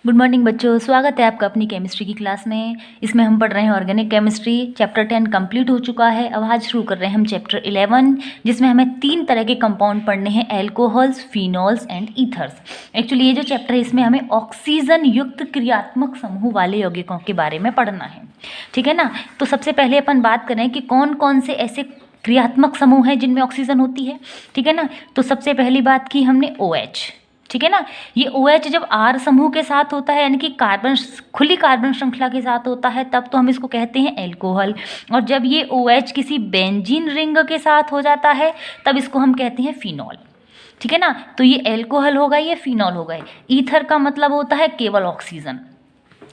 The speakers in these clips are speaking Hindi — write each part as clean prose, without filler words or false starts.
गुड मॉर्निंग बच्चों, स्वागत है आपका अपनी केमिस्ट्री की क्लास में। इसमें हम पढ़ रहे हैं ऑर्गेनिक केमिस्ट्री। चैप्टर 10 कंप्लीट हो चुका है। अब आज शुरू कर रहे हैं हम चैप्टर 11, जिसमें हमें 3 तरह के कंपाउंड पढ़ने हैं, alcohols, phenols and ethers. Actually ये जो चैप्टर है इसमें हमें ऑक्सीजन युक्त क्रियात्मक समूह वाले यौगिकों के बारे में पढ़ना है, ठीक है ना। तो सबसे पहले अपन बात करें कि कौन कौन से ऐसे क्रियात्मक समूह हैं जिनमें ऑक्सीजन होती है, ठीक है ना। तो सबसे पहली बात की हमने OH, ठीक है ना। ये OH जब R समूह के साथ होता है, यानी कि खुली कार्बन श्रृंखला के साथ होता है, तब तो हम इसको कहते हैं एल्कोहल। और जब ये OH किसी बेंजीन रिंग के साथ हो जाता है तब इसको हम कहते हैं फिनॉल, ठीक है ना। तो ये एल्कोहल हो गए, ये फिनॉल हो गए। ईथर का मतलब होता है केवल ऑक्सीजन।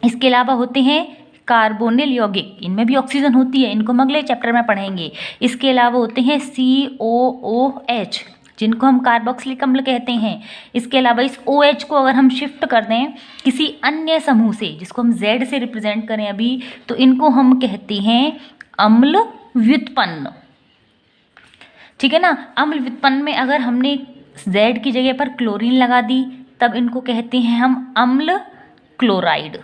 इसके अलावा होते हैं कार्बोनिल यौगिक, इनमें भी ऑक्सीजन होती है, इनको हम अगले चैप्टर में पढ़ेंगे। इसके अलावा होते हैं COOH, जिनको हम कार्बोक्सिलिक अम्ल कहते हैं। इसके अलावा इस OH को अगर हम शिफ्ट कर दें किसी अन्य समूह से, जिसको हम Z से रिप्रेजेंट करें अभी, तो इनको हम कहते हैं अम्ल व्युत्पन्न, ठीक है ना। अम्ल व्युत्पन्न में अगर हमने Z की जगह पर क्लोरीन लगा दी तब इनको कहते हैं हम अम्ल क्लोराइड,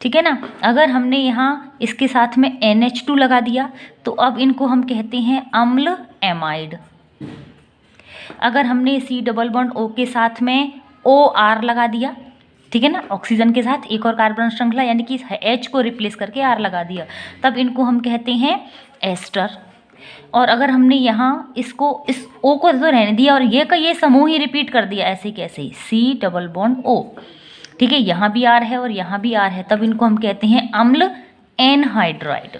ठीक है ना। अगर हमने यहाँ इसके साथ में NH2 लगा दिया तो अब इनको हम कहते हैं अम्ल एमाइड। अगर हमने C डबल बॉन्ड O के साथ में OR लगा दिया, ठीक है ना, ऑक्सीजन के साथ एक और कार्बन श्रृंखला, यानी कि H को रिप्लेस करके R लगा दिया, तब इनको हम कहते हैं एस्टर। और अगर हमने यहाँ इस O को तो रहने दिया और ये समूह ही रिपीट कर दिया ऐसे कैसे, C डबल बॉन्ड O, ठीक है, यहाँ भी R है और यहाँ भी R है, तब इनको हम कहते हैं अम्ल एनहाइड्राइड,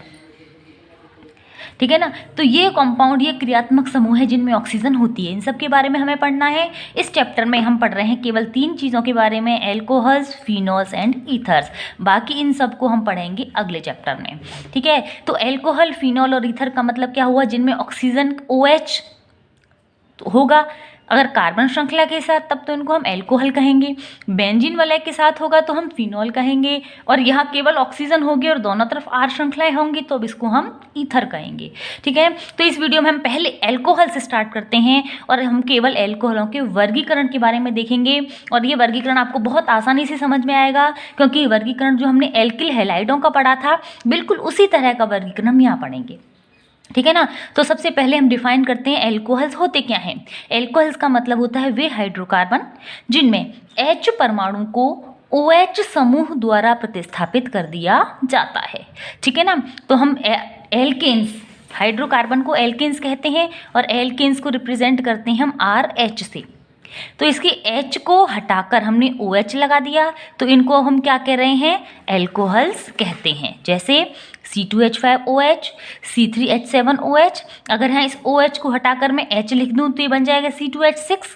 ठीक है ना। तो ये कंपाउंड, ये क्रियात्मक समूह है जिनमें ऑक्सीजन होती है। इन सब के बारे में हमें पढ़ना है। इस चैप्टर में हम पढ़ रहे हैं केवल 3 चीज़ों के बारे में, एल्कोहल्स, फिनॉल्स एंड ईथर्स। बाकी इन सब को हम पढ़ेंगे अगले चैप्टर में, ठीक है। तो एल्कोहल, फिनॉल और ईथर का मतलब क्या हुआ, जिनमें ऑक्सीजन OH होगा अगर कार्बन श्रृंखला के साथ, तब तो इनको हम एल्कोहल कहेंगे। बेंजीन वलय के साथ होगा तो हम फिनॉल कहेंगे। और यहाँ केवल ऑक्सीजन होगी और दोनों तरफ R श्रृंखलाएं होंगी तो अब इसको हम ईथर कहेंगे, ठीक है। तो इस वीडियो में हम पहले एल्कोहल से स्टार्ट करते हैं और हम केवल एल्कोहलों के वर्गीकरण के बारे में देखेंगे। और ये वर्गीकरण आपको बहुत आसानी से समझ में आएगा, क्योंकि वर्गीकरण जो हमने एल्किल हैलाइडों का पढ़ा था, बिल्कुल उसी तरह का वर्गीकरण हम यहाँ पढ़ेंगे, ठीक है ना। तो सबसे पहले हम डिफाइन करते हैं एल्कोहल्स होते क्या हैं। एल्कोहल्स का मतलब होता है वे हाइड्रोकार्बन जिनमें H परमाणु को OH समूह द्वारा प्रतिस्थापित कर दिया जाता है, ठीक है ना। तो हम एल्केन्स, हाइड्रोकार्बन को एल्केन्स कहते हैं और एल्केन्स को रिप्रेजेंट करते हैं हम RH से। तो इसके H को हटाकर हमने OH लगा दिया तो इनको हम क्या कह रहे हैं, एल्कोहल्स कहते हैं। जैसे C2H5OH, C3H7OH। अगर यहाँ इस OH को हटाकर मैं H लिख दूँ तो ये बन जाएगा C2H6,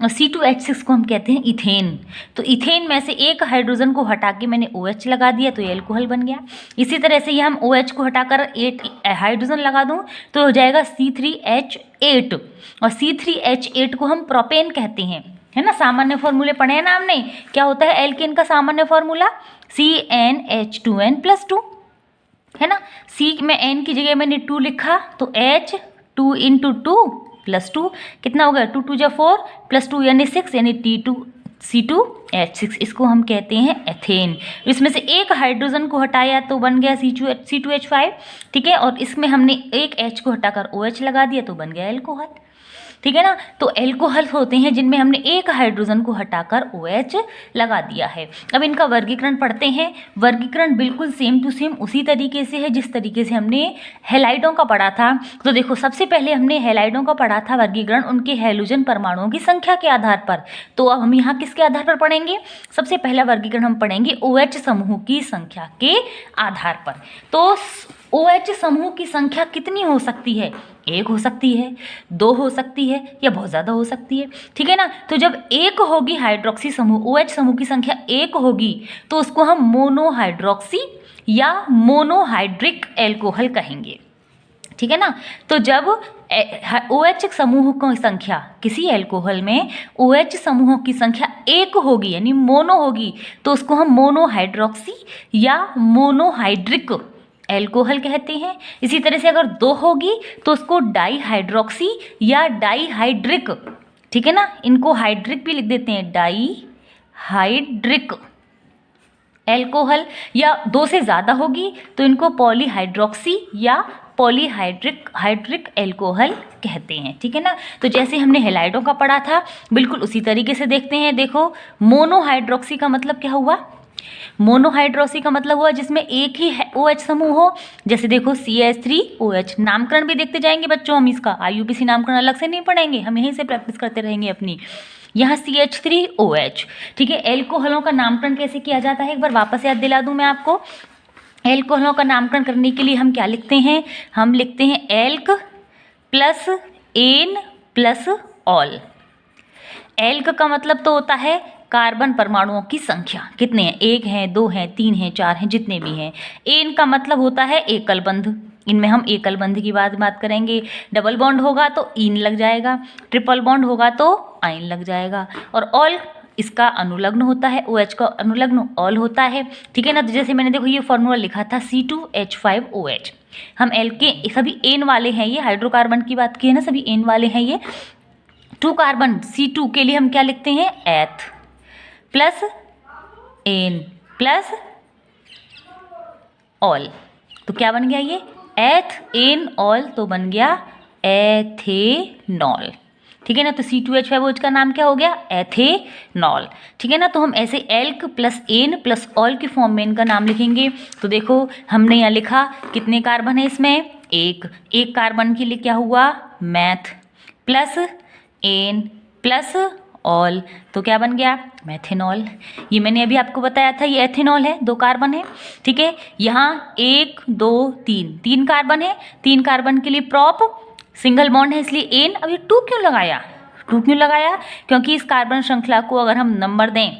और C2H6 को हम कहते हैं इथेन। तो इथेन में से एक हाइड्रोजन को हटा के मैंने OH लगा दिया तो ये एल्कोहल बन गया। इसी तरह से ये हम OH को हटाकर 8 हाइड्रोजन लगा दूँ तो हो जाएगा C3H8, और C3H8 को हम प्रोपेन कहते हैं, है ना। सामान्य फॉर्मूले पढ़े हैं ना हमने, क्या होता है एल्केन का सामान्य फॉर्मूला, CnH2n+2, है ना। C में N की जगह मैंने 2 लिखा तो H 2 × 2 + 2 कितना हो गया, 2 × 2 = 4 + 2 यानी 6, यानी C2H6, इसको हम कहते हैं एथेन। इसमें से एक हाइड्रोजन को हटाया तो बन गया C2H5, ठीक है। और इसमें हमने एक H को हटाकर OH लगा दिया तो बन गया एल्कोहल, ठीक है ना। तो एल्कोहल होते हैं जिनमें हमने एक हाइड्रोजन को हटाकर OH लगा दिया है। अब इनका वर्गीकरण पढ़ते हैं। वर्गीकरण बिल्कुल सेम टू सेम उसी तरीके से है जिस तरीके से हमने हैलाइडों का पढ़ा था। तो देखो, सबसे पहले हमने हैलाइडों का पढ़ा था वर्गीकरण उनके हैलोजन परमाणुओं की संख्या के आधार पर। तो अब हम यहाँ किसके आधार पर पढ़ेंगे, सबसे पहला वर्गीकरण हम पढ़ेंगे OH समूह की संख्या के आधार पर। तो OH समूह की संख्या कितनी हो सकती है, 1 हो सकती है, 2 हो सकती है, या बहुत ज़्यादा हो सकती है, ठीक है ना। तो जब 1 होगी हाइड्रोक्सी समूह, OH समूह की संख्या 1 होगी तो उसको हम मोनोहाइड्रोक्सी या मोनोहाइड्रिक एल्कोहल कहेंगे, ठीक है ना। तो जब OH समूह की संख्या, किसी एल्कोहल में OH समूहों की संख्या 1 होगी यानी मोनो होगी तो उसको हम मोनोहाइड्रोक्सी या मोनोहाइड्रिक एल्कोहल कहते हैं। इसी तरह से अगर 2 होगी तो उसको डाईहाइड्रोक्सी या डाईहाइड्रिक, ठीक है ना, इनको हाइड्रिक भी लिख देते हैं, डाई हाइड्रिक एल्कोहल, या 2 से ज़्यादा होगी तो इनको पॉलीहाइड्रोक्सी या हाइड्रिक एल्कोहल कहते हैं। ठीक है ना। तो जैसे हमने हेलाइडों का पढ़ा था बिल्कुल उसी तरीके से देखते हैं। देखो मोनोहाइड्रोक्सी का मतलब क्या हुआ? मोनोहाइड्रोक्सी का मतलब हुआ जिसमें एक ही OH समूह हो। जैसे देखो CH3OH, नामकरण भी देखते जाएंगे बच्चों हम इसका, IUPAC नामकरण अलग से नहीं पढ़ेंगे, हम यहीं से प्रैक्टिस करते रहेंगे अपनी। यहाँ CH3OH। ठीक है। एल्कोहलों का नामकरण कैसे किया जाता है एक बार वापस याद दिला दूं मैं आपको। एल्कोहलों का नामकरण करने के लिए हम क्या लिखते हैं? हम लिखते हैं elk plus an plus all. Elk का मतलब तो होता है कार्बन परमाणुओं की संख्या, कितने हैं? 1 हैं, 2 हैं, 3 हैं, 4 हैं, जितने भी हैं। एन का मतलब होता है एकल बंध, इनमें हम एकल बंध की बात करेंगे। डबल बॉन्ड होगा तो ईन लग जाएगा, ट्रिपल बॉन्ड होगा तो आइन लग जाएगा। और ऑल इसका अनुलग्न होता है, OH का अनुलग्न ऑल होता है। ठीक है ना। तो जैसे मैंने देखो ये फॉर्मूला लिखा था C2H5OH। हम एल के सभी एन वाले हैं, ये हाइड्रोकार्बन की बात की है ना, सभी एन वाले हैं ये। 2 कार्बन C2 के लिए हम क्या लिखते हैं? एथ प्लस एन प्लस ऑल, तो क्या बन गया ये? एथ एन ऑल, तो बन गया एथेनॉल। ठीक है ना। तो C2H5OH का नाम क्या हो गया? एथेनॉल। ठीक है ना। तो हम ऐसे alk plus an plus ol के फॉर्म में इनका नाम लिखेंगे। तो देखो हमने यहाँ लिखा कितने कार्बन है इसमें? एक कार्बन के लिए क्या हुआ? Meth plus an plus ol, तो क्या बन गया? मेथेनॉल। ये मैंने अभी आपको बताया था, ये एथेनॉल है, 2 कार्बन है। ठीक है। यहाँ 1 2 3 कार्बन है। 3 कार्बन के लिए प्रॉप सिंगल बॉन्ड है इसलिए एन। अब ये 2 क्यों लगाया? क्योंकि इस कार्बन श्रृंखला को अगर हम नंबर दें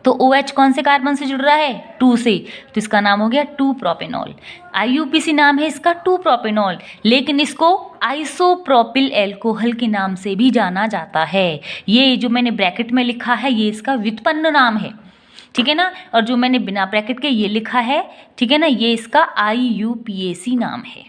तो OH कौन से कार्बन से जुड़ रहा है? 2 से, तो इसका नाम हो गया 2 प्रोपेनॉल। IUPAC नाम है इसका 2 प्रोपेनॉल, लेकिन इसको आइसोप्रोपिल एल्कोहल के नाम से भी जाना जाता है। ये जो मैंने ब्रैकेट में लिखा है ये इसका व्युत्पन्न नाम है। ठीक है ना। और जो मैंने बिना ब्रैकेट के ये लिखा है, ठीक है ना, ये इसका IUPAC नाम है।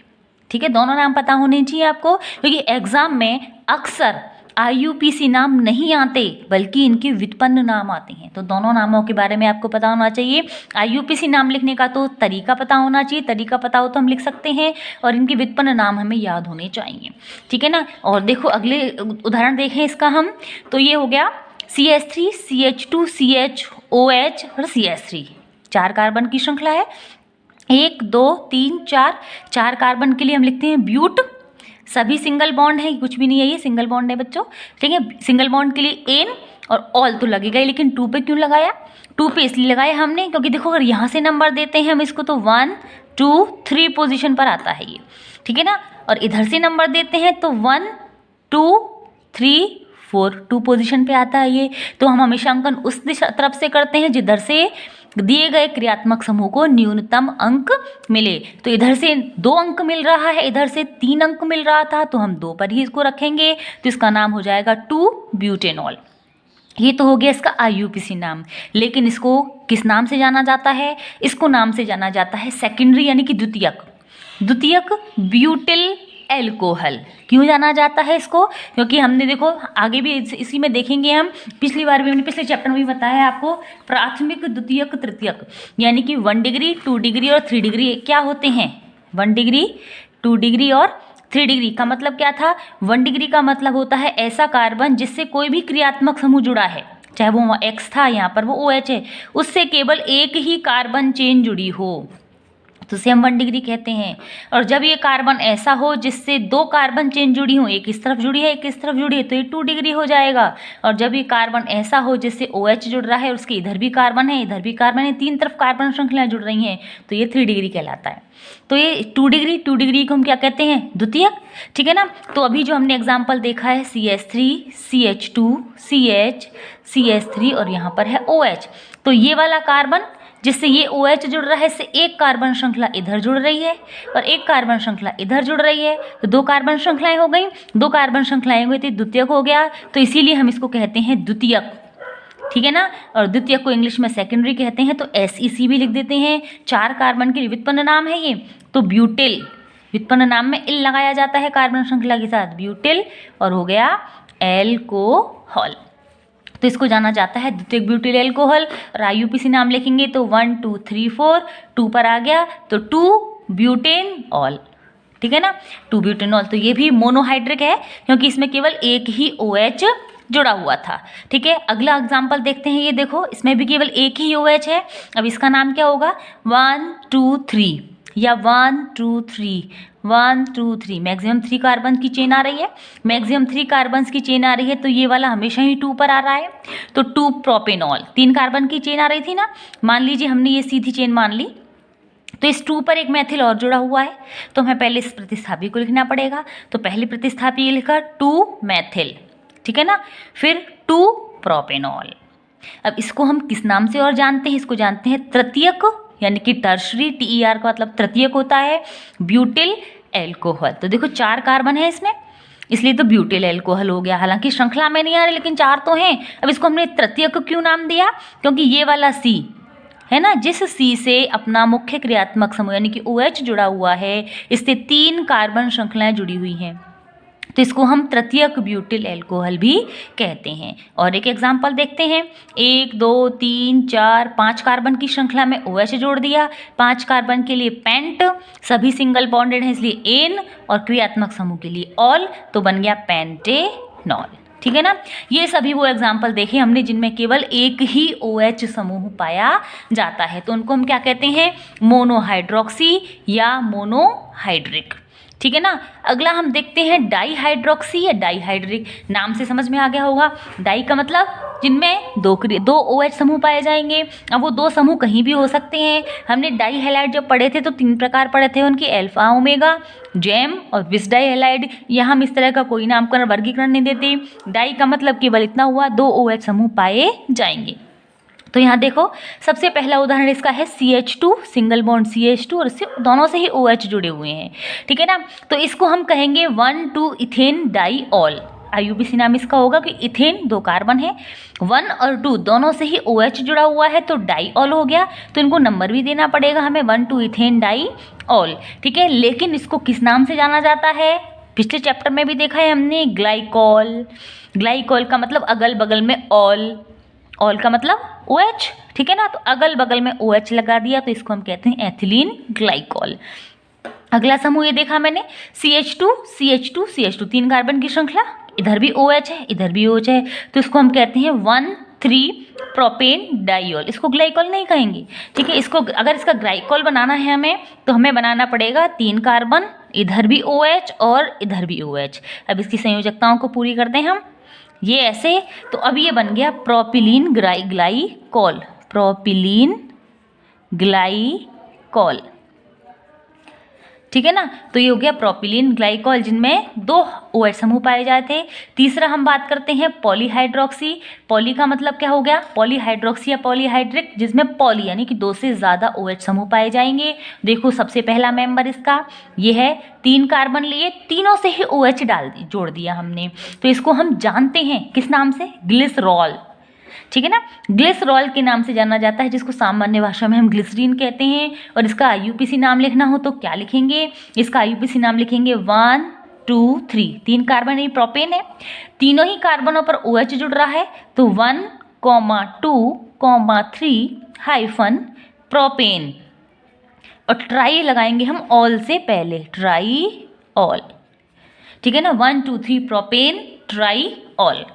ठीक है। दोनों नाम पता होने चाहिए आपको, क्योंकि एग्जाम में अक्सर IUPAC नाम नहीं आते बल्कि इनके व्युत्पन्न नाम आते हैं। तो दोनों नामों के बारे में आपको पता होना चाहिए। IUPAC नाम लिखने का तो तरीका पता होना चाहिए, तरीका पता हो तो हम लिख सकते हैं, और इनके व्युत्पन्न नाम हमें याद होने चाहिए। ठीक है ना। और देखो अगले उदाहरण देखें इसका हम, तो ये हो गया CH3 CH2 CHOH और CH3, 4 कार्बन की श्रृंखला है। 1 2 3 4 कार्बन के लिए हम लिखते हैं ब्यूट। सभी सिंगल बॉन्ड है, कुछ भी नहीं है, ये सिंगल बॉन्ड है बच्चों। ठीक है। सिंगल बॉन्ड के लिए एन और ऑल तो लगेगा ही, लेकिन 2 पे क्यों लगाया? 2 पे इसलिए लगाया हमने क्योंकि देखो अगर यहाँ से नंबर देते हैं हम इसको तो 1 2 3 पोजीशन पर आता है ये। ठीक है ना। और इधर से नंबर देते हैं तो 1 2 3 4 2 पोजीशन पे आता है ये। तो हम हमेशा अंकन उस दिशा तरफ से करते हैं जिधर से दिए गए क्रियात्मक समूह को न्यूनतम अंक मिले। तो इधर से 2 अंक मिल रहा है, इधर से 3 अंक मिल रहा था, तो हम 2 पर ही इसको रखेंगे, तो इसका नाम हो जाएगा 2 ब्यूटेनॉल। ये तो हो गया इसका IUPAC नाम। लेकिन इसको किस नाम से जाना जाता है? इसको नाम से जाना जाता है सेकेंडरी यानी कि द्वितीयक ब्यूटिल एल्कोहल। क्यों जाना जाता है इसको? क्योंकि हमने देखो आगे भी इसी में देखेंगे हम, पिछली बार भी हमने पिछले चैप्टर में भी बताया है आपको, प्राथमिक द्वितीयक तृतीयक यानी कि 1 डिग्री 2 डिग्री और 3 डिग्री क्या होते हैं? 1 डिग्री 2 डिग्री और 3 डिग्री का मतलब क्या था? 1 डिग्री का मतलब होता है ऐसा कार्बन जिससे कोई भी क्रियात्मक समूह जुड़ा है, चाहे वो X था, यहाँ पर वो OH है, उससे केवल एक ही कार्बन चेन जुड़ी हो तो उसे हम 1 डिग्री कहते हैं। और जब ये कार्बन ऐसा हो जिससे 2 कार्बन चेन जुड़ी हो, एक इस तरफ जुड़ी है एक इस तरफ जुड़ी है, तो ये 2 डिग्री हो जाएगा। और जब ये कार्बन ऐसा हो जिससे OH जुड़ रहा है, उसके इधर भी कार्बन है इधर भी कार्बन है, 3 तरफ कार्बन श्रृंखलाएं जुड़ रही हैं, तो ये 3 डिग्री कहलाता है। तो ये 2 डिग्री को हम क्या कहते हैं? द्वितीयक। ठीक है ना। तो अभी जो हमने एग्जाम्पल देखा है CH3 CH2 CH CH3 और यहाँ पर है OH, तो ये वाला कार्बन जिससे ये OH जुड़ रहा है, इससे एक कार्बन श्रृंखला इधर जुड़ रही है और एक कार्बन श्रृंखला इधर जुड़ रही है, तो 2 कार्बन श्रृंखलाएं हो गई, 2 कार्बन श्रृंखलाएं हो गई तो द्वितीयक हो गया। तो इसीलिए हम इसको कहते हैं द्वितीयक। ठीक है ना। और द्वितीयक को इंग्लिश में सेकेंडरी कहते हैं, तो SEC भी लिख देते हैं। 4 कार्बन के व्युत्पन्न नाम है ये, तो ब्यूटिल, व्युत्पन्न नाम में इल लगाया जाता है कार्बन श्रृंखला के साथ, ब्यूटिल, और हो गया एल्कोहल। तो इसको जाना जाता है द्वितीयक ब्यूटिल एल्कोहल। और IUPAC नाम लिखेंगे तो 1 2 3 4, 2 पर आ गया तो 2 ब्यूटेनॉल, ठीक है ना, 2 ब्यूटेनॉल। तो ये भी मोनोहाइड्रिक है क्योंकि इसमें केवल एक ही OH जुड़ा हुआ था, ठीक है। अगला एग्जाम्पल देखते हैं, ये देखो इसमें भी केवल एक ही OH है। अब इसका नाम क्या होगा, 1 2 3 या 1 2 3 1 2 3, मैक्सिमम 3 कार्बन की चेन आ रही है, मैक्सिमम 3 कार्बन की चेन आ रही है, तो ये वाला हमेशा ही 2 पर आ रहा है। तो 2 प्रोपेनॉल, 3 कार्बन की चेन आ रही थी ना, मान लीजिए हमने ये सीधी चेन मान ली, तो इस 2 पर एक मैथिल और जुड़ा हुआ है, तो हमें पहले इस प्रतिस्थापी को लिखना पड़ेगा। तो पहली प्रतिस्थापी ये लिखा 2 मैथिल, ठीक है ना, फिर 2 प्रोपेनॉल। अब इसको हम किस नाम से और जानते हैं, इसको जानते हैं तृतीयक, यानी कि टर्शरी, TER का मतलब तृतीयक होता है, ब्यूटिल एल्कोहल। तो देखो 4 कार्बन है इसमें, इसलिए तो ब्यूटिल एल्कोहल हो गया। हालांकि श्रृंखला में नहीं आ रहे लेकिन 4 तो हैं। अब इसको हमने तृतीयक क्यों नाम दिया, क्योंकि ये वाला C है ना, जिस C से अपना मुख्य क्रियात्मक समूह यानी कि OH जुड़ा हुआ है, इससे 3 कार्बन श्रृंखलाएं जुड़ी हुई हैं, तो इसको हम तृतीयक ब्यूटिल एल्कोहल भी कहते हैं। और एक एग्जाम्पल देखते हैं, 1 2 3 4 5 कार्बन की श्रृंखला में OH जोड़ दिया, 5 कार्बन के लिए पेंट, सभी सिंगल बॉन्डेड हैं इसलिए एन, और क्रियात्मक समूह के लिए ऑल, तो बन गया पेंटेनॉल, ठीक है ना। ये सभी वो एग्जाम्पल देखे हमने जिनमें केवल एक ही OH समूह पाया जाता है, तो उनको हम क्या कहते हैं, मोनोहाइड्रोक्सी या मोनोहाइड्रिक, ठीक है ना। अगला हम देखते हैं डाईहाइड्रोक्सी या डाईहाइड्रिक। नाम से समझ में आ गया होगा, डाई का मतलब जिनमें दो OH समूह पाए जाएंगे। अब वो 2 समूह कहीं भी हो सकते हैं। हमने डाई हैलाइड जब पढ़े थे तो 3 प्रकार पढ़े थे उनके, अल्फा ओमेगा, जैम और बिस डाई हैलाइड। यहाँ हम इस तरह का कोई नामकरण वर्गीकरण नहीं देते। डाई का मतलब केवल इतना हुआ, 2 OH समूह पाए जाएंगे। तो यहाँ देखो सबसे पहला उदाहरण इसका है CH2, सिंगल बॉन्ड CH2, और इससे दोनों से ही OH जुड़े हुए हैं, ठीक है ना। तो इसको हम कहेंगे 1 2 इथेन डाईऑल। IUPAC नाम इसका होगा कि इथेन 2 कार्बन है, 1 और 2 दोनों से ही OH जुड़ा हुआ है तो डाईऑल हो गया। तो इनको नंबर भी देना पड़ेगा हमें, 1 2 इथेन डाईऑल, ठीक है। लेकिन इसको किस नाम से जाना जाता है, पिछले चैप्टर में भी देखा है हमने, ग्लाइकॉल। ग्लाइकॉल का मतलब अगल बगल में ऑल, ऑल का मतलब OH, ठीक है ना। तो अगल बगल में OH लगा दिया तो इसको हम कहते हैं एथिलीन ग्लाइकॉल। अगला समूह ये देखा मैंने, CH2 CH2 CH2, 3 कार्बन की श्रृंखला, इधर भी OH है इधर भी OH है, तो इसको हम कहते हैं 1 3 प्रोपेन डाईऑल। इसको ग्लाइकॉल नहीं कहेंगे, ठीक है। इसको अगर इसका ग्लाइकॉल बनाना है हमें तो हमें बनाना पड़ेगा 3 कार्बन, इधर भी OH और इधर भी OH। अब इसकी संयोजकताओं को पूरी करते हैं हम, ये ऐसे। तो अब ये बन गया प्रोपिलीन ग्लाइकॉल, प्रोपिलीन ग्लाइकॉल, ठीक है ना। तो ये हो गया प्रोपिलीन ग्लाइकॉल जिनमें 2 OH समूह पाए जाते हैं। तीसरा हम बात करते हैं पॉलीहाइड्रोक्सी। पॉली का मतलब क्या हो गया, पॉलीहाइड्रोक्सी या पॉलीहाइड्रिक, जिसमें पॉली यानी कि 2 से ज़्यादा OH समूह पाए जाएंगे। देखो सबसे पहला मेंबर इसका ये है, 3 कार्बन लिए, तीनों से ही OH जोड़ दिया हमने, तो इसको हम जानते हैं किस नाम से, ग्लिसरॉल, ठीक है ना। ग्लिसरॉल के नाम से जाना जाता है, जिसको सामान्य भाषा में हम ग्लिसरीन कहते हैं। और इसका IUPAC नाम लिखना हो तो क्या लिखेंगे, इसका IUPAC नाम लिखेंगे 1 2 3, 3 कार्बन ये प्रोपेन है, तीनों ही कार्बनों पर OH जुड़ रहा है, तो 1 2 3 हाइफन प्रोपेन, और ट्राई लगाएंगे हम ऑल से पहले, ट्राई ऑल, ठीक है ना, 1 2 3 प्रोपेन ट्राई ऑल,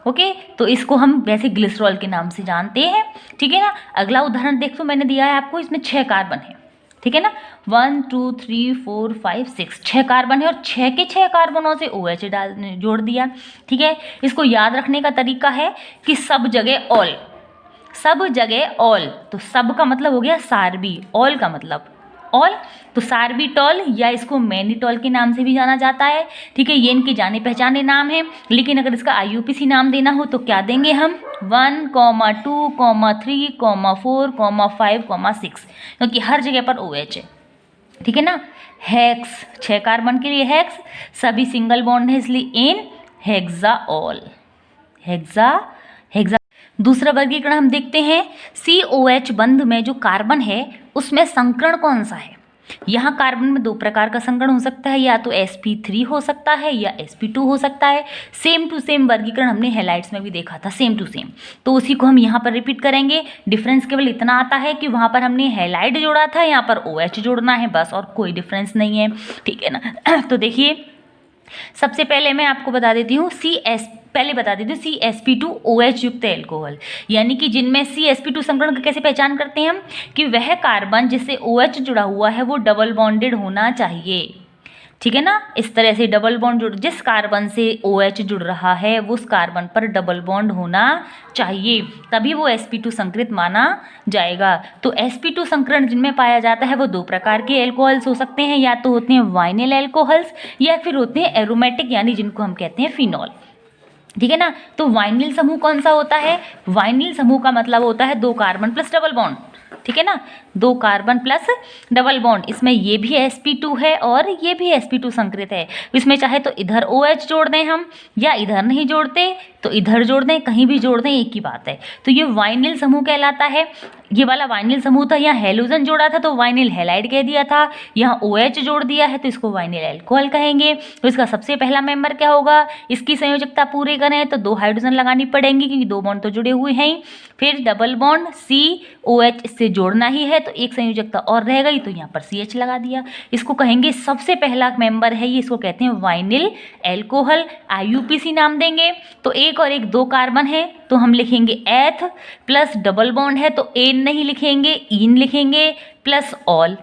ओके। तो इसको हम वैसे ग्लिसरॉल के नाम से जानते हैं, ठीक है ना। अगला उदाहरण देखो मैंने दिया है आपको, इसमें 6 कार्बन है, ठीक है ना, 1 2 3 4 5 6, 6 कार्बन है और 6 के 6 कार्बनों से OH जोड़ दिया, ठीक है। इसको याद रखने का तरीका है कि सब जगह ऑल, सब जगह ऑल, तो सब का मतलब हो गया सार्बी, ऑल का मतलब ऑल, तो सार्बिटॉल या इसको मैनिटॉल के नाम से भी जाना जाता है, ठीक है। ये इनके जाने पहचाने नाम है, लेकिन अगर इसका IUPAC नाम देना हो तो क्या देंगे हम, 1 2 3 4 5 6, क्योंकि हर जगह पर OH है, ठीक है ना। हेक्स, 6 कार्बन के लिए हेक्स, सभी सिंगल बॉन्ड है इसलिए एन, हेक्साऑल, हेक्सा। दूसरा वर्गीकरण हम देखते हैं, COH बंध में जो कार्बन है उसमें संकरण कौन सा है, यहाँ कार्बन में दो प्रकार का संकरण हो सकता है, या तो sp3 हो सकता है या sp2 हो सकता है। सेम टू सेम वर्गीकरण हमने हैलाइड्स में भी देखा था, सेम टू सेम, तो उसी को हम यहाँ पर रिपीट करेंगे। डिफरेंस केवल इतना आता है कि वहाँ पर हमने हैलाइड जोड़ा था, यहाँ पर OH जोड़ना है, बस, और कोई डिफरेंस नहीं है, ठीक है ना। तो देखिए सबसे पहले मैं आपको बता देती हूँ CsP2OH युक्त एल्कोहल, यानी कि जिनमें CsP2 संकरण का कैसे पहचान करते हैं हम, कि वह कार्बन जिससे OH जुड़ा हुआ है वो डबल बॉन्डेड होना चाहिए, ठीक है ना। इस तरह से डबल बॉन्ड जिस कार्बन से OH जुड़ रहा है वो उस कार्बन पर डबल बॉन्ड होना चाहिए, तभी वो sp2 संकरित माना जाएगा। तो sp2 संकरण जिनमें पाया जाता है वो दो प्रकार के एल्कोहल्स हो सकते हैं, या तो होते हैं वाइनिल एल्कोहल्स या फिर होते हैं एरोमेटिक, यानी जिनको हम कहते हैं फिनॉल, ठीक है ना। तो वाइनिल समूह कौन सा होता है, वाइनिल समूह का मतलब होता है दो कार्बन प्लस डबल बॉन्ड, ठीक है ना, दो कार्बन प्लस डबल बॉन्ड। इसमें ये भी sp2 है और ये भी sp2 संकरित है। इसमें चाहे तो इधर OH जोड़ दें हम, या इधर नहीं जोड़ते तो इधर जोड़ दें, कहीं भी जोड़ दें, एक ही बात है। तो ये वाइनिल समूह कहलाता है। ये वाला वाइनिल समूह था, यहाँ हेलोजन जोड़ा था तो वाइनिल हैलाइड कह दिया था, यहाँ OH जोड़ दिया है तो इसको वाइनिल एल्कोहल कहेंगे। तो इसका सबसे पहला मेंबर क्या होगा, इसकी संयोजकता पूरी करें तो दो हाइड्रोजन लगानी पड़ेंगी क्योंकि दो बॉन्ड तो जुड़े हुए हैं। फिर डबल बॉन्ड COH इससे जोड़ना ही है तो एक संयोजकता और रह गई, तो यहाँ पर CH लगा दिया। इसको कहेंगे सबसे पहला मेंबर है ये, इसको कहते हैं वाइनिल एल्कोहल, IUPAC नाम देंगे। तो एक और एक दो कार्बन है तो हम लिखेंगे एथ, प्लस डबल बॉन्ड है तो एन नहीं लिखेंगे, इन लिखेंगे, प्लस ऑल,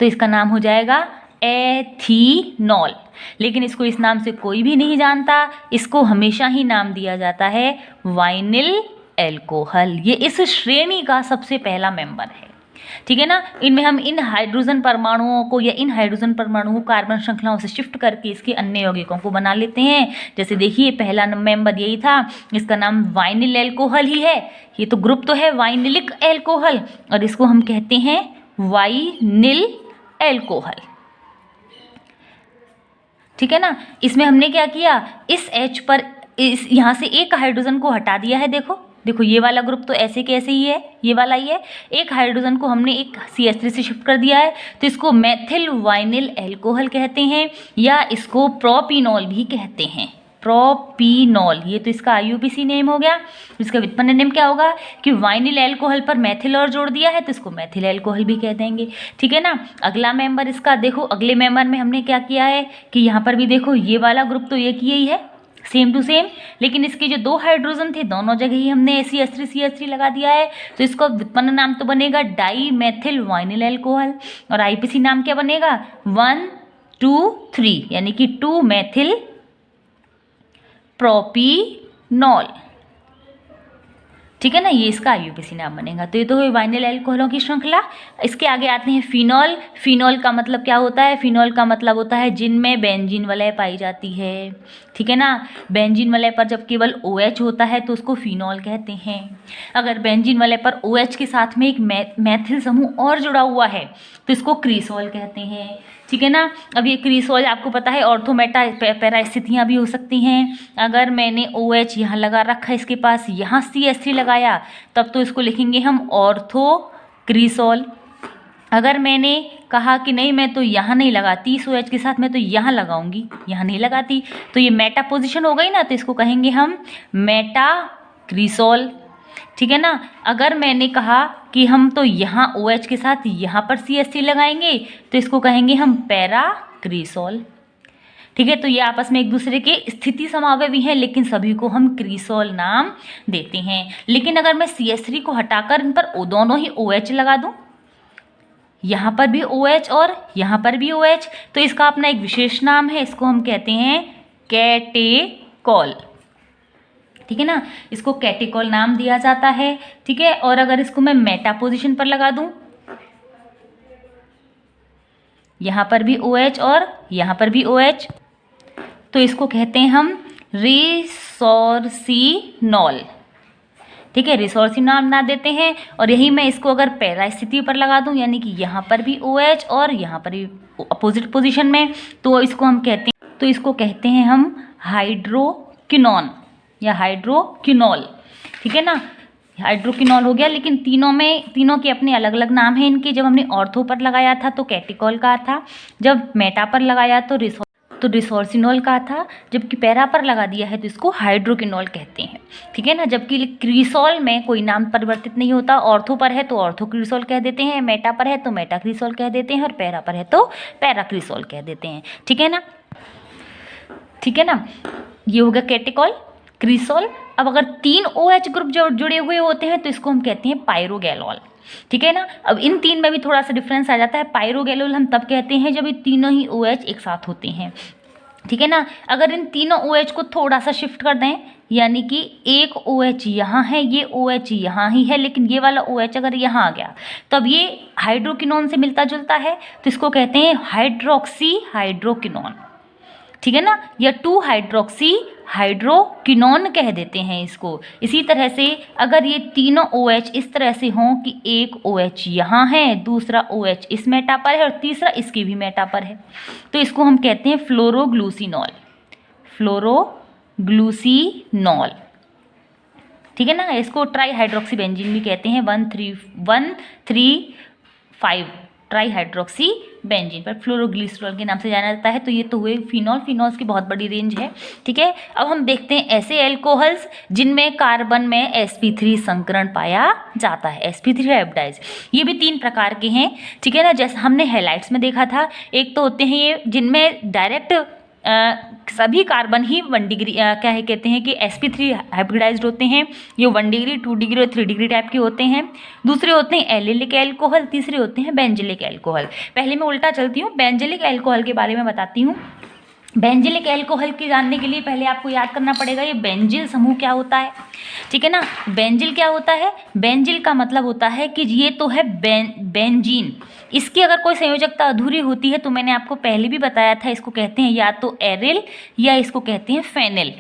तो इसका नाम हो जाएगा एथीनॉल। लेकिन इसको इस नाम से कोई भी नहीं जानता, इसको हमेशा ही नाम दिया जाता है वाइनिल एल्कोहल। ये इस श्रेणी का सबसे पहला मेंबर है, ठीक है ना। इनमें हम इन हाइड्रोजन परमाणुओं को या इन हाइड्रोजन परमाणुओं को कार्बन श्रृंखलाओं से शिफ्ट करके इसके अन्य यौगिकों को बना लेते हैं। जैसे देखिए पहला मेंबर यही था, इसका नाम वाइनिल एल्कोहल ही है। ये तो ग्रुप तो है वाइनिलिक एल्कोहल और इसको हम कहते हैं वाइनिल एल्कोहल, ठीक है ना। इसमें हमने क्या किया, इस H पर इस यहाँ से एक हाइड्रोजन को हटा दिया है। देखो देखो ये वाला ग्रुप तो ऐसे के ऐसे ही है, ये वाला ही है। एक हाइड्रोजन को हमने एक CH3 से शिफ्ट कर दिया है तो इसको मेथिल वाइनिल एल्कोहल कहते हैं, या इसको प्रोपिनॉल भी कहते हैं, प्रोपिनॉल। ये तो इसका IUPAC नेम हो गया। इसका व्युत्पन्न नेम क्या होगा कि वाइनिल एल्कोहल पर मेथिल और जोड़ दिया है तो इसको मेथिल एल्कोहल भी कह देंगे, ठीक है ना। अगला मेंबर इसका देखो, अगले मेंबर में हमने क्या किया है कि यहाँ पर भी देखो ये वाला ग्रुप तो एक ही है, सेम टू सेम, लेकिन इसके जो दो हाइड्रोजन थे दोनों जगह ही हमने CH3 लगा दिया है। तो इसका व्युत्पन्न नाम तो बनेगा डाई मेथिल वाइनिल एल्कोहल, और IUPAC नाम क्या बनेगा 1 2 3, यानी कि 2 मेथिल प्रोपिनॉल, ठीक है ना। ये इसका IUPAC नाम बनेगा। तो ये तो हुई वाइनिल एल्कोहलों की श्रृंखला। इसके आगे आते हैं फिनॉल। फिनॉल का मतलब क्या होता है, फिनॉल का मतलब होता है जिनमें बेंजीन वलय पाई जाती है, ठीक है ना। बेंजीन वलय पर जब केवल OH होता है तो उसको फिनॉल कहते हैं। अगर बेंजीन वलय पर OH के साथ में एक मेथिल समूह और जुड़ा हुआ है तो इसको क्रीसॉल कहते हैं, ठीक है ना। अब ये क्रीसॉल आपको पता है ऑर्थो मेटा पैरा स्थितियाँ भी हो सकती हैं। अगर मैंने OH यहाँ लगा रखा है इसके पास, यहाँ CH3 लगाया, तब तो इसको लिखेंगे हम ऑर्थो क्रीसॉल। अगर मैंने कहा कि नहीं मैं तो यहाँ नहीं लगाती इस OH के साथ, मैं तो यहाँ लगाऊंगी, यहाँ नहीं लगाती, तो ये मेटा पोजिशन हो गई ना, तो इसको कहेंगे हम मेटा क्रीसॉल, ठीक है ना। अगर मैंने कहा कि हम तो यहाँ OH के साथ यहाँ पर CH3 लगाएंगे तो इसको कहेंगे हम पैरा क्रीसॉल, ठीक है। तो ये आपस में एक दूसरे के स्थिति समावयवी हैं, लेकिन सभी को हम क्रीसॉल नाम देते हैं। लेकिन अगर मैं CH3 को हटाकर इन पर दोनों ही OH लगा दूं, यहाँ पर भी OH और यहाँ पर भी OH, तो इसका अपना एक विशेष नाम है, इसको हम कहते हैं कैटेकॉल, ठीक है ना। इसको कैटेकॉल नाम दिया जाता है, ठीक है। और अगर इसको मैं मेटा पोजीशन पर लगा दूं, यहाँ पर भी OH और यहाँ पर भी OH, तो इसको कहते हैं हम रिसोर्सिनॉल, ठीक है। रिसोर्सिनॉल नाम देते हैं। और यही मैं इसको अगर पैरा स्थिति पर लगा दूं, यानी कि यहाँ पर भी OH और यहाँ पर भी अपोजिट पोजीशन में, तो इसको हम कहते हैं हम हाइड्रोक्विनोन या हाइड्रोक्विनॉल, ठीक है ना। हाइड्रोक्विनॉल हो गया। लेकिन तीनों के अपने अलग अलग नाम हैं इनके। जब हमने ऑर्थो पर लगाया था तो कैटिकॉल का था, जब मेटा पर लगाया तो रिसोर्सिनॉल का था, जबकि पैरा पर लगा दिया है तो इसको हाइड्रोक्विनॉल कहते हैं। ठीक है ना। जबकि क्रीसॉल में कोई नाम परिवर्तित नहीं होता। ऑर्थो पर है तो ऑर्थोक्रीसॉल कह देते हैं, मेटा पर है तो मेटाक्रीसॉल कह देते हैं, और पैरा पर है तो पैराक्रीसॉल कह देते हैं। ठीक है ना। ठीक है ना। ये हो गया कैटिकॉल, क्रीसॉल। अब अगर 3 OH ग्रुप जो जुड़े हुए होते हैं तो इसको हम कहते हैं पायरोगैलोल। ठीक है ना। अब इन 3 में भी थोड़ा सा डिफरेंस आ जाता है। पायरोगैलोल हम तब कहते हैं जब ये तीनों ही OH एक साथ होते हैं। ठीक है ना। अगर इन तीनों OH को थोड़ा सा शिफ्ट कर दें, यानी कि एक OH यहाँ है, ये OH यहाँ ही है, लेकिन ये वाला OH अगर यहाँ आ गया तब ये हाइड्रोक्विनोन से मिलता जुलता है तो इसको कहते हैं हाइड्रोक्सी हाइड्रोक्विनोन। ठीक है ना। या 2 हाइड्रोक्सी हाइड्रोक्विनोन कह देते हैं इसको। इसी तरह से अगर ये तीनों OH इस तरह से हों कि एक OH यहाँ है, दूसरा OH इस मेटा पर है और तीसरा इसकी भी मेटा पर है, तो इसको हम कहते हैं फ्लोरोग्लूसिनॉल। फ्लोरोग्लूसिनॉल। ठीक है ना। इसको ट्राई हाइड्रोक्सी बेंजीन भी कहते हैं। 1,3,5 ट्राई हाइड्रोक्सी बेंजीन पर फ्लोरोग्लिसरॉल के नाम से जाना जाता है। तो ये तो हुए फिनॉल। फिनॉल्स की बहुत बड़ी रेंज है। ठीक है। अब हम देखते हैं ऐसे एल्कोहल्स जिनमें कार्बन में sp3 संकरण पाया जाता है, sp3 हाइब्रिडाइज। ये भी 3 प्रकार के हैं। ठीक है ना। जैसे हमने हैलाइड्स में देखा था, एक तो होते हैं ये जिनमें डायरेक्ट सभी कार्बन ही 1 डिग्री क्या है कहते हैं कि sp3 हाइब्रिडाइज्ड होते हैं। ये 1 डिग्री, 2 डिग्री और 3 डिग्री टाइप के होते हैं। दूसरे होते हैं एलिलिक एल्कोहल, तीसरे होते हैं बेंजिलिक एल्कोहल। पहले मैं उल्टा चलती हूँ, बेंजिलिक एल्कोहल के बारे में बताती हूँ। बेंजिलिक एल्कोहल के जानने के लिए पहले आपको याद करना पड़ेगा ये बेंजिल समूह क्या होता है। ठीक है ना। बेंजिल क्या होता है? बेंजिल का मतलब होता है कि ये तो है बेंजीन। इसकी अगर कोई संयोजकता अधूरी होती है तो मैंने आपको पहले भी बताया था, इसको कहते हैं या तो एरिल या इसको कहते हैं फेनिल।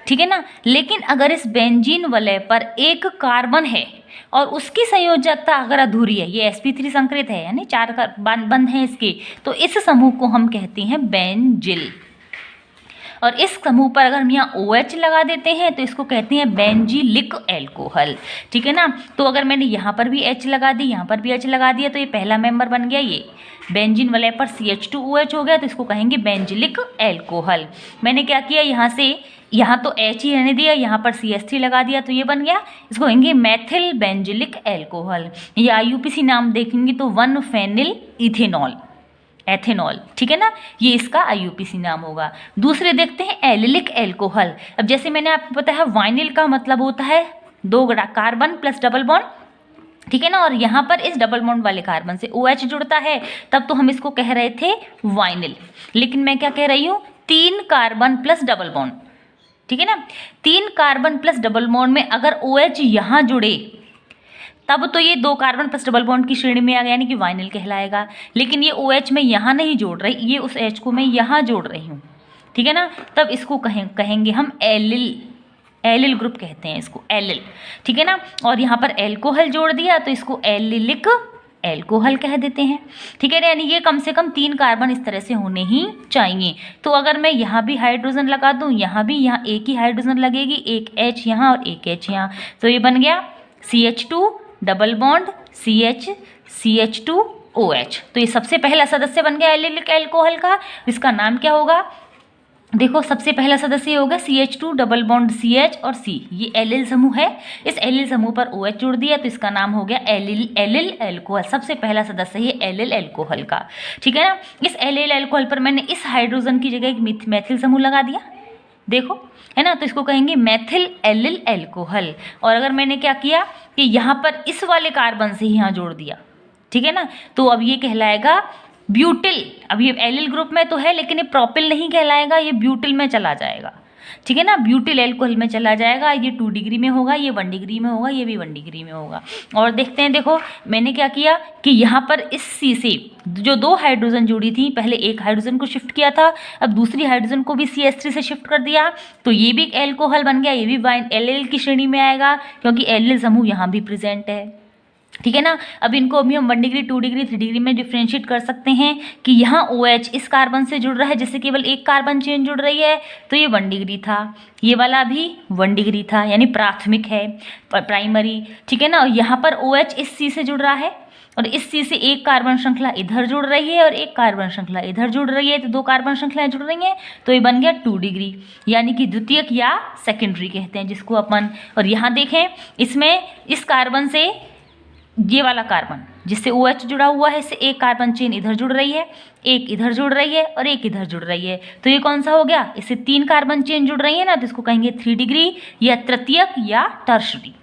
ठीक है ना। लेकिन अगर इस बेंजीन वलय पर एक कार्बन है और उसकी संयोजकता अगर अधूरी है, ये sp3 संकरित है यानी 4 बंध हैं इसके, तो इस समूह को हम कहते हैं बेंजिल। और इस समूह पर अगर हम यहाँ OH लगा देते हैं तो इसको कहते हैं बेंजिलिक एल्कोहल। ठीक है ना। तो अगर मैंने यहाँ पर भी H लगा दी, यहाँ पर भी H लगा दिया तो ये पहला मेंबर बन गया। ये बेंजीन वलय पर CH2OH हो गया तो इसको कहेंगे बेंजिलिक एल्कोहल। मैंने क्या किया, यहाँ तो H ही रहने दिया, यहाँ पर CH3 लगा दिया तो ये बन गया। इसको कहेंगे मैथिल बेंजिलिक एल्कोहल। ये IUPAC नाम देखेंगे तो 1 फेनिल इथेनॉल, एथेनॉल। ठीक है ना। ये इसका IUPAC नाम होगा। दूसरे देखते हैं एलिलिक एल्कोहल। अब जैसे मैंने आपको बताया वाइनिल का मतलब होता है 2 कार्बन प्लस डबल बॉन्ड। ठीक है ना। और यहाँ पर इस डबल बॉन्ड वाले कार्बन से OH जुड़ता है, तब तो हम इसको कह रहे थे वाइनिल। लेकिन मैं क्या कह रही हूँ, 3 कार्बन प्लस डबल बॉन्ड। ठीक है ना। 3 कार्बन प्लस डबल बॉन्ड में अगर OH यहाँ जुड़े तब तो ये 2 कार्बन प्लस डबल बॉन्ड की श्रेणी में आ गया, यानी कि वाइनिल कहलाएगा। लेकिन ये OH मैं यहाँ नहीं जोड़ रही, ये उस H को मैं यहाँ जोड़ रही हूँ। ठीक है ना। तब इसको कहेंगे हम एलिल ग्रुप कहते हैं इसको, एलिल। ठीक है ना। और यहाँ पर एल्कोहल जोड़ दिया तो इसको एलिलिक एल्कोहल कह देते हैं। ठीक है ना। यानी ये कम से कम 3 कार्बन इस तरह से होने ही चाहिए। तो अगर मैं यहाँ भी हाइड्रोजन लगा दूँ, यहाँ भी, यहाँ एक ही हाइड्रोजन लगेगी, एक H यहाँ और एक H यहाँ, तो ये बन गया CH2 डबल बॉन्ड CH2OH। तो ये सबसे पहला सदस्य बन गया एलिलिक एल्कोहल का। इसका नाम क्या होगा? देखो, सबसे पहला सदस्य होगा CH2 डबल बॉन्ड CH और C। ये एलिल समूह है। इस एलिल समूह पर OH जोड़ दिया तो इसका नाम हो गया एलिल एल्कोहल। सबसे पहला सदस्य ये एलिल एल्कोहल का। ठीक है ना। इस एलिल एल्कोहल पर मैंने इस हाइड्रोजन की जगह एक मैथिल समूह लगा दिया, देखो, है ना। तो इसको कहेंगे मैथिल एलिल एल्कोहल। और अगर मैंने क्या किया कि यहाँ पर इस वाले कार्बन से ही यहाँ जोड़ दिया, ठीक है ना, तो अब ये कहलाएगा ब्यूटिल। अब ये एलिल ग्रुप में तो है लेकिन ये प्रोपिल नहीं कहलाएगा, ये ब्यूटिल में चला जाएगा। ठीक है ना। ब्यूटिल एल्कोहल में चला जाएगा। ये 2 डिग्री में होगा, ये 1 डिग्री में होगा, ये भी 1 डिग्री में होगा। और देखते हैं, देखो मैंने क्या किया कि यहाँ पर इस C से जो 2 हाइड्रोजन जुड़ी थी, पहले एक हाइड्रोजन को शिफ्ट किया था, अब दूसरी हाइड्रोजन को भी CH3 से शिफ्ट कर दिया, तो ये भी एक एल्कोहल बन गया। ये भी एलिल की श्रेणी में आएगा क्योंकि एलिल समूह यहाँ भी प्रेजेंट है। ठीक है ना। अब इनको अभी हम 1 डिग्री 2 डिग्री 3 डिग्री में डिफ्रेंशिएट कर सकते हैं कि यहाँ OH इस कार्बन से जुड़ रहा है, जैसे केवल एक कार्बन चेन जुड़ रही है तो ये 1 डिग्री था, ये वाला भी 1 डिग्री था, यानी प्राथमिक है, प्राइमरी। ठीक है ना। और यहाँ पर OH इस C से जुड़ रहा है और इस C से एक कार्बन श्रृंखला इधर जुड़ रही है और एक कार्बन श्रृंखला इधर जुड़ रही है, तो 2 कार्बन श्रृंखलाएं जुड़ रही हैं, तो ये बन गया 2 डिग्री, यानी कि द्वितीयक या सेकेंडरी कहते हैं जिसको अपन। और यहाँ देखें, इसमें इस कार्बन से ये वाला कार्बन जिससे OH जुड़ा हुआ है, इससे एक कार्बन चेन इधर जुड़ रही है, एक इधर जुड़ रही है और एक इधर जुड़ रही है, तो ये कौन सा हो गया, इससे 3 कार्बन चेन जुड़ रही है ना, तो इसको कहेंगे 3 डिग्री या तृतीयक या टर्शरी।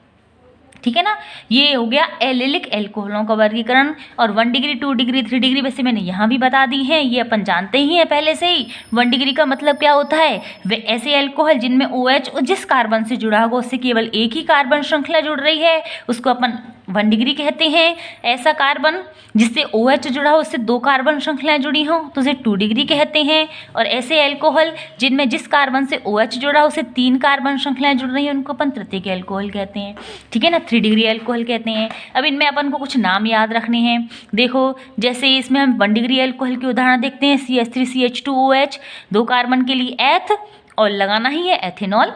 ठीक है ना। ये हो गया एलिलिक एल्कोहलों का वर्गीकरण। और 1 डिग्री 2 डिग्री 3 डिग्री वैसे मैंने यहाँ भी बता दी है, ये अपन जानते ही हैं पहले से ही। 1 डिग्री का मतलब क्या होता है, वे ऐसे एल्कोहल जिनमें OH जिस कार्बन से जुड़ा होगा उससे केवल एक ही कार्बन श्रृंखला जुड़ रही है, उसको अपन 1 डिग्री कहते हैं। ऐसा कार्बन जिससे OH जुड़ा हो उससे 2 कार्बन श्रृंखलाएं जुड़ी हों तो उसे 2 डिग्री कहते हैं। और ऐसे एल्कोहल जिनमें जिस कार्बन से OH जुड़ा हो उससे 3 कार्बन श्रृंखलाएं जुड़ रही हैं उनको अपन तृतीयक एल्कोहल कहते हैं। ठीक है ना, 3 डिग्री एल्कोहल कहते हैं। अब इनमें अपन को कुछ नाम याद रखने हैं। देखो, जैसे इसमें हम 1 डिग्री एल्कोहल के उदाहरण देखते हैं, CH3CH2OH, 2 कार्बन के लिए एथ और लगाना ही है एथेनॉल।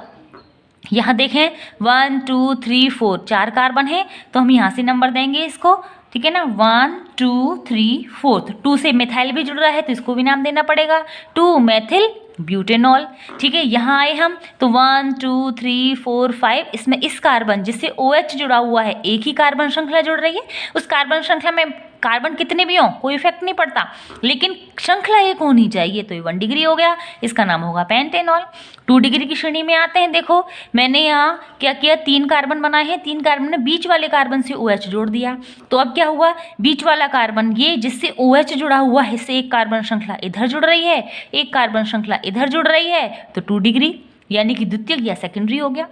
यहाँ देखें 1 2 3 4 4 कार्बन है, तो हम यहाँ से नंबर देंगे इसको। ठीक है ना, 1 2 3 4, 2 से मिथाइल भी जुड़ रहा है तो इसको भी नाम देना पड़ेगा, 2 मेथिल ब्यूटेनॉल। ठीक है, यहाँ आए हम तो 1 2 3 4 5, इसमें इस कार्बन जिससे OH जुड़ा हुआ है एक ही कार्बन श्रृंखला जुड़ रही है, उस कार्बन श्रृंखला में कार्बन कितने भी हों कोई इफेक्ट नहीं पड़ता, लेकिन श्रृंखला एक होनी चाहिए, तो ये 1 डिग्री हो गया, इसका नाम होगा पेंटेनॉल। 2 डिग्री की श्रेणी में आते हैं। देखो मैंने यहाँ क्या किया, 3 कार्बन बनाए हैं, 3 कार्बन ने बीच वाले कार्बन से OH जोड़ दिया, तो अब क्या हुआ, बीच वाला कार्बन ये जिससे OH जुड़ा हुआ है इससे एक कार्बन श्रृंखला इधर जुड़ रही है, एक कार्बन श्रृंखला इधर जुड़ रही है, तो 2 डिग्री यानी कि द्वितीयक या सेकेंडरी हो गया।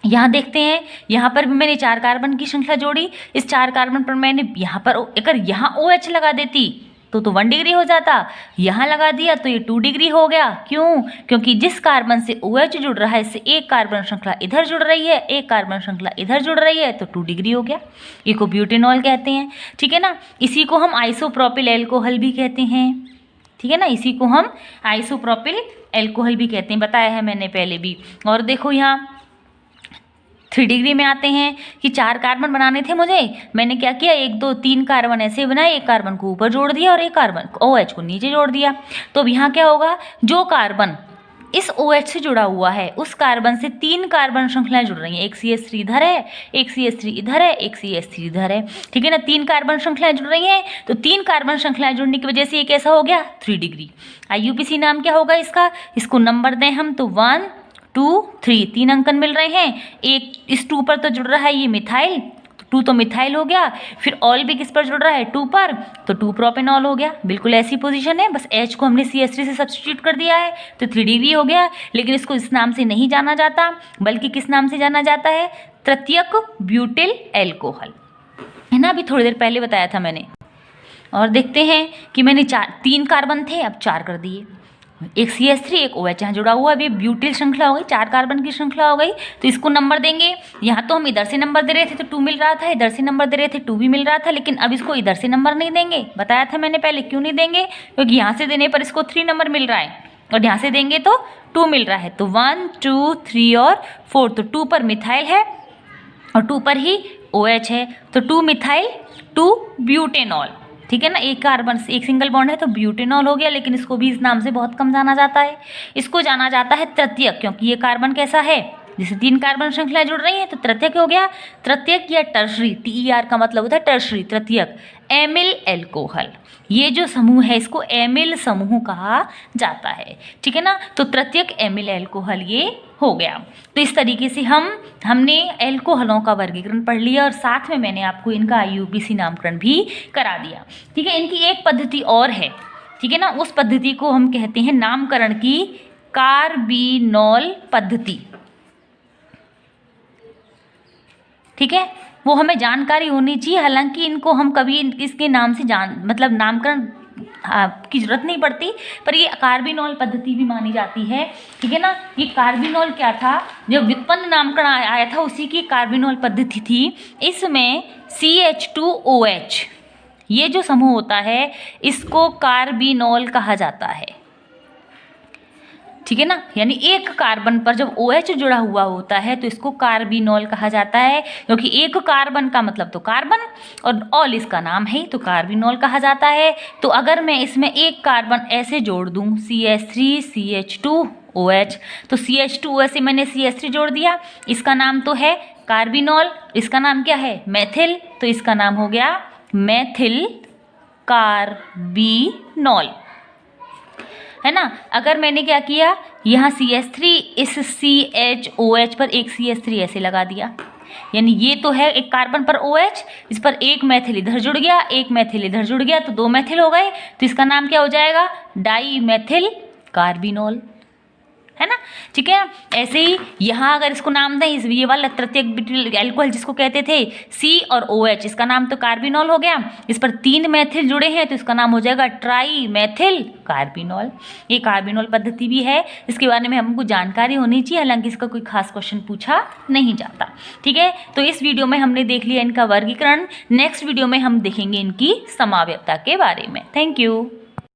यहाँ देखते हैं, यहाँ पर भी मैंने 4 कार्बन की श्रृंखला जोड़ी, इस 4 कार्बन पर मैंने यहाँ पर अगर यहाँ OH लगा देती तो 1 डिग्री हो जाता, यहाँ लगा दिया तो ये 2 डिग्री हो गया। क्यों, क्योंकि जिस कार्बन से OH जुड़ रहा है इससे एक कार्बन श्रृंखला इधर जुड़ रही है, एक कार्बन श्रृंखला इधर जुड़ रही है, तो 2 डिग्री हो गया। ये को ब्यूटेनॉल कहते हैं। ठीक है ना, इसी को हम आइसोप्रोपिल एल्कोहल भी कहते हैं। ठीक है ना, इसी को हम आइसोप्रोपिल एल्कोहल भी कहते हैं, बताया है मैंने पहले भी। और देखो यहाँ 3 डिग्री में आते हैं कि 4 कार्बन बनाने थे मुझे, मैंने क्या किया, 1 2 3 कार्बन ऐसे बनाए, एक कार्बन को ऊपर जोड़ दिया और एक कार्बन OH को नीचे जोड़ दिया। तो अब यहाँ क्या होगा, जो कार्बन इस OH से जुड़ा हुआ है उस कार्बन से 3 कार्बन श्रृंखलाएं जुड़ रही हैं, एक CH3 इधर है, एक CH3 इधर है, एक CH3 इधर है। ठीक है ना, 3 कार्बन श्रृंखलाएं जुड़ रही हैं, तो 3 कार्बन श्रृंखलाएं जुड़ने की वजह से ये कैसा हो गया, 3 डिग्री। IUPAC नाम क्या होगा इसका, इसको नंबर दें हम तो 1 2 3, 3 अंकन मिल रहे हैं। एक इस 2 पर तो जुड़ रहा है ये मिथाइल, तो 2 तो मिथाइल हो गया, फिर ऑल भी किस पर जुड़ रहा है, 2 पर, तो 2 प्रोपेनॉल हो गया। बिल्कुल ऐसी पोजीशन है, बस H को हमने CH3 से सब्स्टिट्यूट कर दिया है तो 3 डिग्री हो गया। लेकिन इसको इस नाम से नहीं जाना जाता, बल्कि किस नाम से जाना जाता है, तृतीयक ब्यूटिल एल्कोहल, है ना, अभी थोड़ी देर पहले बताया था मैंने। और देखते हैं कि मैंने 3 कार्बन थे, अब 4 कर दिए, एक CH3 एक OH यहाँ जुड़ा हुआ, अभी ब्यूटिल श्रृंखला हो गई, 4 कार्बन की श्रृंखला हो गई, तो इसको नंबर देंगे। यहाँ तो हम इधर से नंबर दे रहे थे तो 2 मिल रहा था, इधर से नंबर दे रहे थे 2 भी मिल रहा था, लेकिन अब इसको इधर से नंबर नहीं देंगे, बताया था मैंने पहले। क्यों नहीं देंगे, क्योंकि यहाँ से देने पर इसको 3 नंबर मिल रहा है और यहाँ से देंगे तो 2 मिल रहा है, तो 1 2 3 और 4, तो 2 पर मिथाइल है और 2 पर ही OH है, तो 2 मिथाइल 2 ब्यूटेनॉल। ठीक है ना, एक कार्बन एक सिंगल बॉन्ड है तो ब्यूटेनॉल हो गया, लेकिन इसको भी इस नाम से बहुत कम जाना जाता है। इसको जाना जाता है तृतीयक, क्योंकि ये कार्बन कैसा है, जैसे 3 कार्बन श्रृंखलाएं जुड़ रही हैं तो तृतीयक हो गया। तृतीयक या टर्शरी, TER का मतलब होता है टर्शरी, तृतीयक एमिल एल्कोहल, ये जो समूह है इसको एमिल समूह कहा जाता है। ठीक है ना, तो तृतीयक एमिल एल्कोहल ये हो गया। तो इस तरीके से हमने एल्कोहलों का वर्गीकरण पढ़ लिया और साथ में मैंने आपको इनका IUPAC नामकरण भी करा दिया। ठीक है, इनकी एक पद्धति और है, ठीक है ना, उस पद्धति को हम कहते हैं नामकरण की कार्बिनॉल पद्धति। ठीक है, वो हमें जानकारी होनी चाहिए, हालांकि इनको हम कभी इसके नाम से मतलब नामकरण की जरूरत नहीं पड़ती, पर ये कार्बिनॉल पद्धति भी मानी जाती है, ठीक है ना। ये कार्बिनॉल क्या था, जब व्युत्पन्न नामकरण आया था उसी की कार्बिनॉल पद्धति थी। इसमें CH2OH ये जो समूह होता है इसको कार्बिनॉल कहा जाता है, ठीक है ना। यानी एक कार्बन पर जब OH जुड़ा हुआ होता है तो इसको कार्बिनॉल कहा जाता है, क्योंकि एक कार्बन का मतलब तो कार्बन और ऑल इसका नाम है तो कार्बिनॉल कहा जाता है। तो अगर मैं इसमें एक कार्बन ऐसे जोड़ दूं CH3 CH2OH, तो CH2OH से मैंने CH3 जोड़ दिया, इसका नाम तो है कार्बिनॉल, इसका नाम क्या है मेथिल, तो इसका नाम हो गया मेथिल कार्बिनॉल, है ना। अगर मैंने क्या किया, यहाँ CH3 इस CHOH पर एक CH3 ऐसे लगा दिया, यानी ये तो है एक कार्बन पर OH, इस पर एक मैथिल इधर जुड़ गया, एक मैथिल इधर जुड़ गया, तो 2 मैथिल हो गए, तो इसका नाम क्या हो जाएगा डाई मैथिल कार्बिनॉल, है ना, ठीक है। ऐसे ही यहाँ अगर इसको नाम दें, इस ये वाला तृतीयक ब्यूटाइल अल्कोहल जिसको कहते थे C और OH, इसका नाम तो कार्बिनॉल हो गया, इस पर 3 मैथिल जुड़े हैं तो इसका नाम हो जाएगा ट्राई मैथिल कार्बिनॉल। ये कार्बिनॉल पद्धति भी है, इसके बारे में हमको जानकारी होनी चाहिए, हालांकि इसका कोई खास क्वेश्चन पूछा नहीं जाता, ठीक है। तो इस वीडियो में हमने देख लिया इनका वर्गीकरण, नेक्स्ट वीडियो में हम देखेंगे इनकी समावयवता के बारे में। Thank you.